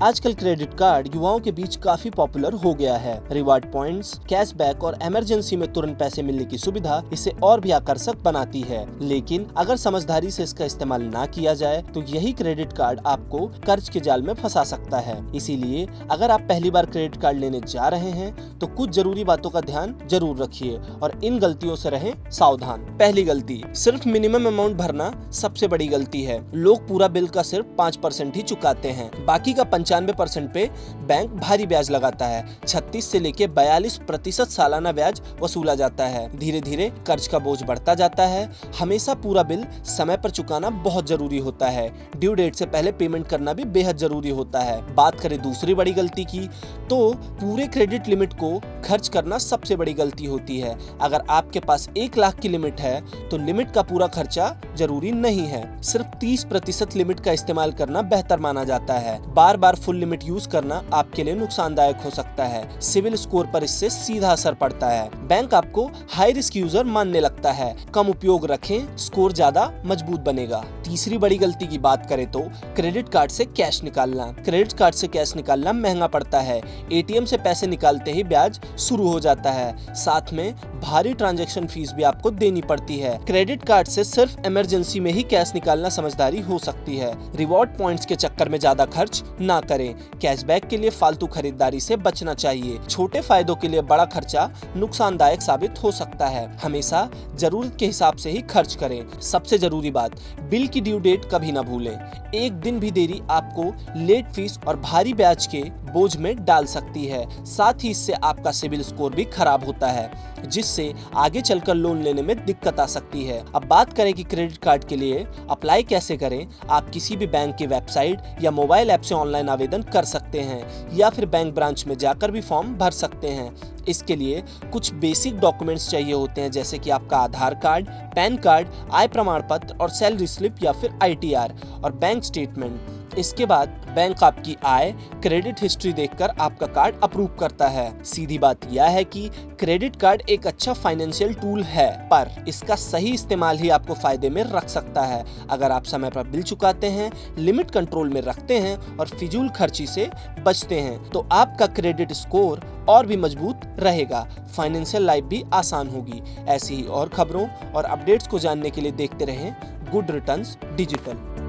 आजकल credit card युवाओं के बीच काफी पॉपुलर हो गया है। रिवार्ड पॉइंट्स, कैशबैक और इमरजेंसी में तुरंत पैसे मिलने की सुविधा इसे और भी आकर्षक बनाती है। लेकिन अगर समझदारी से इसका इस्तेमाल ना किया जाए तो यही क्रेडिट कार्ड आपको कर्ज के जाल में फंसा सकता है। इसीलिए अगर आप पहली बार क्रेडिट कार्ड लेने जा रहे हैं तो कुछ जरूरी बातों का ध्यान जरूर रखिए और इन गलतियों से रहें सावधान। पहली गलती, सिर्फ मिनिमम अमाउंट भरना सबसे बड़ी गलती है। लोग पूरा बिल का सिर्फ 5% ही चुकाते हैं, बाकी का 95% पे बैंक भारी ब्याज लगाता है। 36 से लेके 42% सालाना ब्याज वसूला जाता है। धीरे धीरे कर्ज का बोझ बढ़ता जाता है। हमेशा पूरा बिल समय पर चुकाना बहुत जरूरी होता है। ड्यू डेट से पहले पेमेंट करना भी बेहद जरूरी होता है। बात करें दूसरी बड़ी गलती की तो पूरे क्रेडिट लिमिट को खर्च करना सबसे बड़ी गलती होती है। अगर आपके पास 1 लाख की लिमिट है तो लिमिट का पूरा खर्चा जरूरी नहीं है। सिर्फ 30% लिमिट का इस्तेमाल करना बेहतर माना जाता है। बार बार फुल लिमिट यूज करना आपके लिए नुकसानदायक हो सकता है। सिविल स्कोर पर इससे सीधा असर पड़ता है। बैंक आपको हाई रिस्क यूजर मानने लगता है। कम उपयोग रखें, स्कोर ज्यादा मजबूत बनेगा। तीसरी बड़ी गलती की बात करें तो क्रेडिट कार्ड से कैश निकालना। क्रेडिट कार्ड से कैश निकालना महंगा पड़ता है। एटीएम से पैसे निकालते ही ब्याज शुरू हो जाता है। साथ में भारी ट्रांजैक्शन फीस भी आपको देनी पड़ती है। क्रेडिट कार्ड से सिर्फ इमरजेंसी में ही कैश निकालना समझदारी हो सकती है। रिवॉर्ड पॉइंट्स के चक्कर में ज्यादा खर्च ना करें। कैशबैक के लिए फालतू खरीदारी से बचना चाहिए। छोटे फायदों के लिए बड़ा खर्चा नुकसानदायक साबित हो सकता है। हमेशा जरूरत के हिसाब से ही खर्च करें। सबसे जरूरी बात, बिल की ड्यू डेट कभी ना भूलें। एक दिन भी देरी आपको लेट फीस और भारी ब्याज के बोझ में डाल सकती है। साथ ही इससे आपका सिविल स्कोर भी खराब होता है, जिससे आगे चलकर लोन लेने में दिक्कत आ सकती है। अब बात करें कि क्रेडिट कार्ड के लिए अप्लाई कैसे करें। आप किसी भी बैंक की वेबसाइट या मोबाइल ऐप से ऑनलाइन आवेदन कर सकते हैं या फिर बैंक ब्रांच में जाकर भी फॉर्म भर सकते हैं। इसके लिए कुछ बेसिक डॉक्यूमेंट्स चाहिए होते हैं, जैसे कि आपका आधार कार्ड, पैन कार्ड, आय प्रमाण पत्र और सैलरी स्लिप या फिर ITR और बैंक स्टेटमेंट। इसके बाद बैंक आपकी आय, क्रेडिट हिस्ट्री देखकर आपका कार्ड अप्रूव करता है। सीधी बात यह है कि क्रेडिट कार्ड एक अच्छा फाइनेंशियल टूल है, पर इसका सही इस्तेमाल ही आपको फायदे में रख सकता है। अगर आप समय पर बिल चुकाते हैं, लिमिट कंट्रोल में रखते हैं और फिजूल खर्ची से बचते हैं तो आपका क्रेडिट स्कोर और भी मजबूत रहेगा। फाइनेंशियल लाइफ भी आसान होगी। ऐसी ही और खबरों और अपडेट्स को जानने के लिए देखते रहें गुड रिटर्न्स डिजिटल।